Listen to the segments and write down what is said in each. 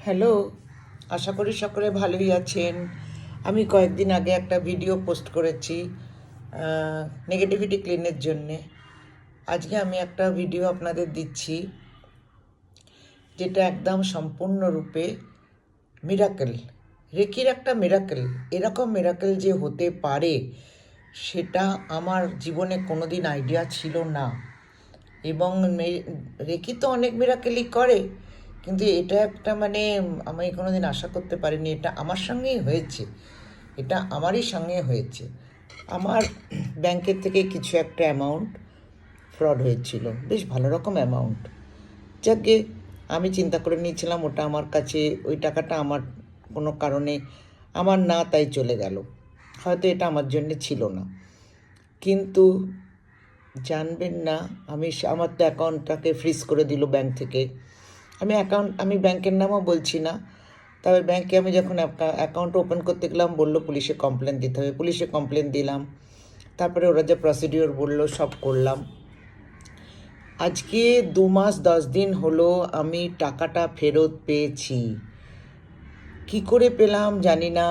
Hello, আশা করি সকলে ভালোই আছেন। আমি কয়েকদিন আগে একটা ভিডিও পোস্ট করেছি নেগেটিভিটি ক্লিনের জন্যে। আজকে আমি একটা ভিডিও আপনাদের দিচ্ছি যেটা একদম সম্পূর্ণরূপে মিরাকেল। রেকির একটা মিরাকেল। এরকম মিরাকেল যে হতে পারে সেটা আমার জীবনে কোনোদিন আইডিয়া ছিল না। এবং রেকি তো অনেক মিরাকেলই করে, কিন্তু এটা একটা আমি কোনোদিন আশা করতে পারিনি এটা আমার সঙ্গেই হয়েছে। এটা আমারই সঙ্গে হয়েছে। আমার ব্যাংকের থেকে কিছু একটা অ্যামাউন্ট ফ্রড হয়েছিল, বেশ ভালো রকম অ্যামাউন্ট। যাকে আমি চিন্তা করে নিয়েছিলাম ওটা আমার কাছে, ওই টাকাটা আমার কোনো কারণে আমার না, তাই চলে গেল, হয়তো এটা আমার জন্যে ছিল না। কিন্তু জানবেন না, আমার তো অ্যাকাউন্টটাকে ফ্রিজ করে দিল ব্যাংক থেকে। আমি ব্যাংকের নামও বলছি না। তবে ব্যাংকে আমি যখন অ্যাকাউন্ট ওপেন করতে গেলাম বললো পুলিশে কমপ্লেন দিতে হবে। পুলিশে কমপ্লেন দিলাম, তারপরে ওরা যে প্রসিডিওর বললো সব করলাম। আজকে 2 মাস 10 দিন হলো আমি টাকাটা ফেরত পেয়েছি। কি করে পেলাম জানি না।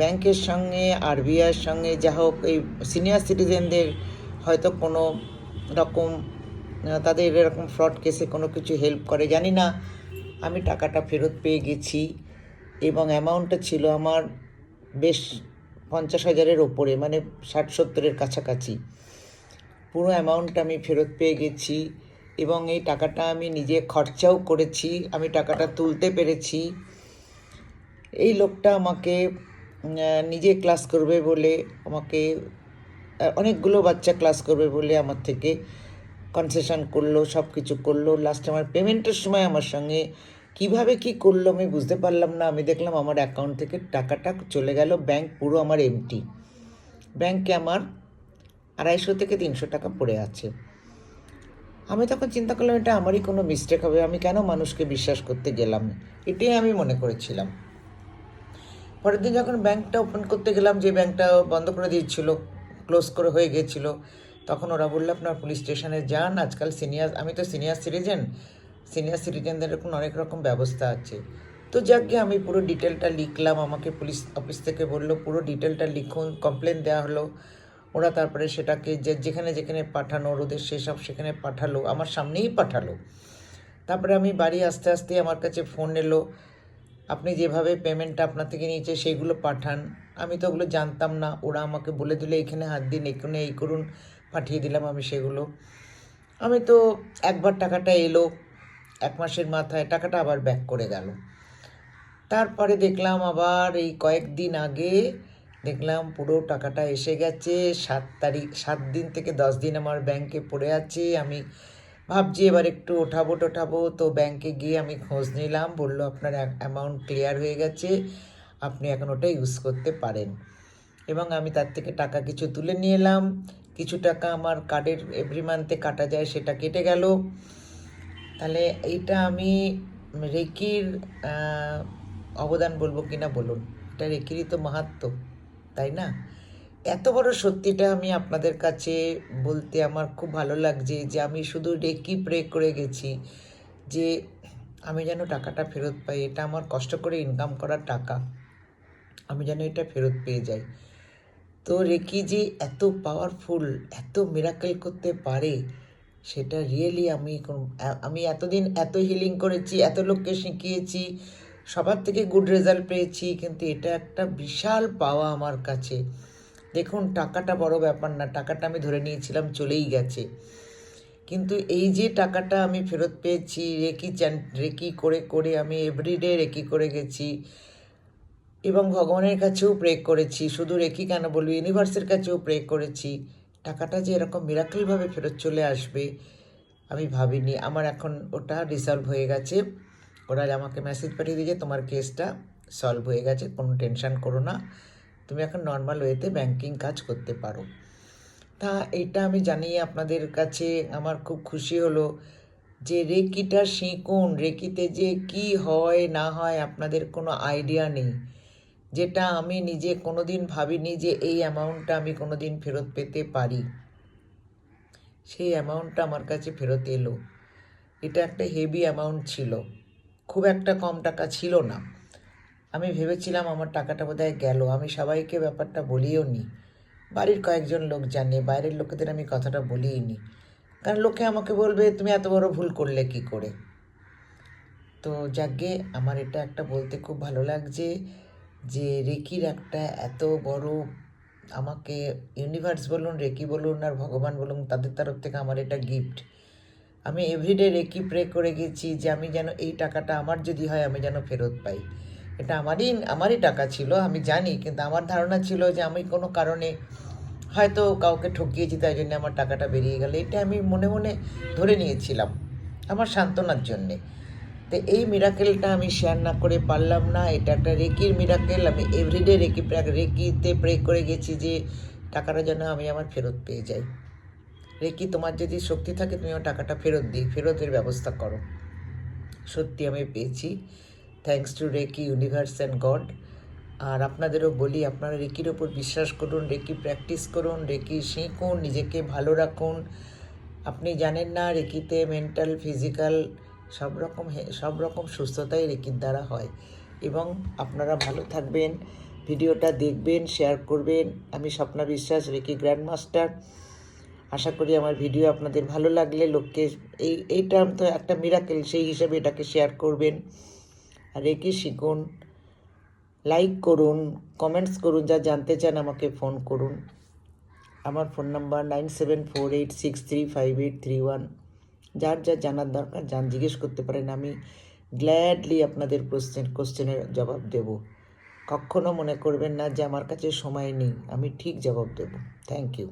ব্যাংকের সঙ্গে আরবিআইয়ের সঙ্গে যা হোক, এই সিনিয়র সিটিজেনদের হয়তো কোনো রকম তাদের এরকম ফ্রড কেসে কোনো কিছু হেল্প করে জানি না। আমি টাকাটা ফেরত পেয়ে গেছি এবং অ্যামাউন্টটা ছিল আমার বেশ 50,000-এর ওপরে, 60-70-এর কাছাকাছি। পুরো অ্যামাউন্টটা আমি ফেরত পেয়ে গেছি এবং এই টাকাটা আমি নিজে খরচাও করেছি। আমি টাকাটা তুলতে পেরেছি। এই লোকটা আমাকে নিজে ক্লাস করবে বলে, আমাকে অনেকগুলো বাচ্চা ক্লাস করবে বলে আমার থেকে কনসেশন করলো, সব কিছু করলো। লাস্টে আমার পেমেন্টের সময় আমার সঙ্গে কিভাবে কি করলো আমি বুঝতে পারলাম না। আমি দেখলাম আমার অ্যাকাউন্ট থেকে টাকাটা চলে গেল, ব্যাংক পুরো আমার এমটি। ব্যাংকে আমার 250 থেকে 300 টাকা পড়ে আছে। আমি তখন চিন্তা করলাম এটা আমারই কোনো মিস্টেক হবে, আমি কেন মানুষকে বিশ্বাস করতে গেলাম, এটাই আমি মনে করেছিলাম। পরের দিন যখন ব্যাংকটা ওপেন করতে গেলাম, যে ব্যাংকটা বন্ধ করে দিয়েছিল, ক্লোজ করে হয়ে গিয়েছিল, তখন ওরা বললো আপনার পুলিশ স্টেশনে যান। আজকাল আমি তো সিনিয়র সিটিজেনদের এরকম অনেক রকম ব্যবস্থা আছে। তো যাকে আমি পুরো ডিটেলটা লিখলাম, আমাকে পুলিশ অফিস থেকে বললো পুরো ডিটেলটা লিখুন, কমপ্লেন দেওয়া হলো। ওরা তারপরে সেটাকে যেখানে যেখানে পাঠানোর ওদের সেখানে পাঠালো, আমার সামনেই পাঠালো। তারপরে আমি বাড়ি আস্তে আস্তে আমার কাছে ফোন এলো, আপনি যেভাবে পেমেন্টটা আপনার থেকে নিয়েছে সেইগুলো পাঠান। আমি তো ওগুলো জানতাম না, ওরা আমাকে বলে দিলে এখানে হাত দিন, এখানে এই করুন, পাঠিয়ে দিলাম আমি সেগুলো। আমি তো একবার টাকাটা এলো, 1 মাসের মাথায় টাকাটা আবার ব্যাক করে গেল। তারপরে দেখলাম আবার এই কয়েকদিন আগে দেখলাম পুরো টাকাটা এসে গেছে। 7 দিন থেকে 10 দিন আমার ব্যাংকে পড়ে আছে। আমি ভাবছি এবার একটু ওঠাবো। তো ব্যাংকে গিয়ে আমি খোঁজ নিলাম, বললো আপনার অ্যামাউন্ট ক্লিয়ার হয়ে গেছে, আপনি এখন ওটা ইউজ করতে পারেন। এবং আমি তার থেকে টাকা কিছু তুলে নিয়ে এলাম। কিছু টাকা আমার কার্ডের এভরি মান্থে কাটা যায়, সেটা কেটে গেল। তাহলে এইটা আমি রেকির অবদান বলবো কিনা বলুন, এটা রেকিরই তো মাহাত্ম্য, তাই না? এত বড় সত্যিটা আমি আপনাদের কাছে বলতে আমার খুব ভালো লাগছে যে আমি শুধু রেকি প্রে করে গেছি যে আমি যেন টাকাটা ফেরত পাই। এটা আমার কষ্ট করে ইনকাম করা টাকা, আমি যেন এটা ফেরত পেয়ে যাই। তো রেকি যে এত পাওয়ারফুল, এত মিরাকেল করতে পারে, সেটা রিয়েলি আমি এতদিন এত হিলিং করেছি, এত লোককে শিখিয়েছি, সবার থেকে গুড রেজাল্ট পেয়েছি, কিন্তু এটা একটা বিশাল পাওয়া আমার কাছে। দেখুন, টাকাটা বড় ব্যাপার না, টাকাটা আমি ধরে নিয়েছিলাম চলেই গেছে, কিন্তু এই যে টাকাটা আমি ফেরত পেয়েছি, রেকি করে করে আমি এভরিডে রেকি করে গেছি এবং ভগবানের কাছেও প্রে করেছি। শুধু রেকি কেন বলবো, ইউনিভার্সের কাছেও প্রে করেছি। টাকাটা যে এরকম মিরাকেলভাবে ফেরত চলে আসবে আমি ভাবিনি। আমার এখন ওটা রিসলভ হয়ে গেছে। ওরা আমাকে মেসেজ পাঠিয়ে দিয়েছে তোমার কেসটা সলভ হয়ে গেছে, কোনো টেনশন করো না, তুমি এখন নর্মাল ওয়েতে ব্যাংকিং কাজ করতে পারো। তা এটা আমি জানিয়ে আপনাদের কাছে আমার খুব খুশি হলো যে রেকিটা শিখুন। রেকিতে যে কি হয় না হয় আপনাদের কোনো আইডিয়া নেই। যেটা আমি নিজে কোনোদিন ভাবিনি যে এই অ্যামাউন্টটা আমি কোনোদিন ফেরত পেতে পারি, সেই অ্যামাউন্টটা আমার কাছে ফেরত এলো। এটা একটা হেভি অ্যামাউন্ট ছিল, খুব একটা কম টাকা ছিল না। আমি ভেবেছিলাম আমার টাকাটা বোধহয় গেল। আমি সবাইকে ব্যাপারটা বলিও নি। বাড়ির কয়েকজন লোক জানে, বাইরের লোকেদের আমি কথাটা বলিই নি, কারণ লোকে আমাকে বলবে তুমি এত বড় ভুল করলে কি করে। তো যাকগে, আমার এটা একটা বলতে খুব ভালো লাগছে যে রেকির একটা এত বড়, আমাকে ইউনিভার্স বলুন, রেকি বলুন আর ভগবান বলুন, তাদের তরফ থেকে আমার এটা গিফট। আমি এভরিডে রেকি প্রে করে গেছি যে আমি যেন এই টাকাটা আমার যদি হয় আমি যেন ফেরত পাই। এটা আমারই টাকা ছিল, আমি জানি, কিন্তু আমার ধারণা ছিল যে আমি কোনো কারণে হয়তো কাউকে ঠকিয়েছি, তাই জন্য আমার টাকাটা বেরিয়ে গেল। এটা আমি মনে মনে ধরে নিয়েছিলাম আমার সান্ত্বনার জন্যে। তো এই মিরাকেলটা আমি শেয়ার না করে পারলাম না। এটা একটা রেকির মিরাকেল। আমি এভরিডে রেকিতে প্রে করে গেছি যে টাকাটা যেন আমি আমার ফেরত পেয়ে যাই। রেকি, তোমার যদি শক্তি থাকে তুমি আমার টাকাটা ফেরতের ব্যবস্থা করো। সত্যি আমি পেয়েছি, thanks to reiki, universe and God. আর আপনাদেরও বলি, আপনারা রেকির ওপর বিশ্বাস করুন, রেকি প্র্যাকটিস করুন, রেকি শিখুন, নিজেকে ভালো রাখুন। আপনি জানেন না, রেকিতে মেন্টাল, ফিজিক্যাল সব রকম সুস্থতাই রেকির দ্বারা হয়। এবং আপনারা ভালো থাকবেন, ভিডিওটা দেখবেন, শেয়ার করবেন। আমি স্বপ্না বিশ্বাস, রেকি গ্র্যান্ডমাস্টার। আশা করি আমার ভিডিও আপনাদের ভালো লাগলে লোককে, এইটা তো একটা মিরাকেল, সেই হিসাবে এটাকে শেয়ার করবেন। আর রেকি শিখুন, লাইক করুন, কমেন্টস করুন, যা জানতে চান আমাকে ফোন করুন। আমার ফোন নাম্বার 9748635831। যার যা জানার দরকার জিজ্ঞেস করতে পারেন। আমি গ্ল্যাডলি আপনাদের কোশ্চেনের জবাব দেব। কখনো মনে করবেন না যে আমার কাছে সময় নেই, আমি ঠিক জবাব দেব। Thank you.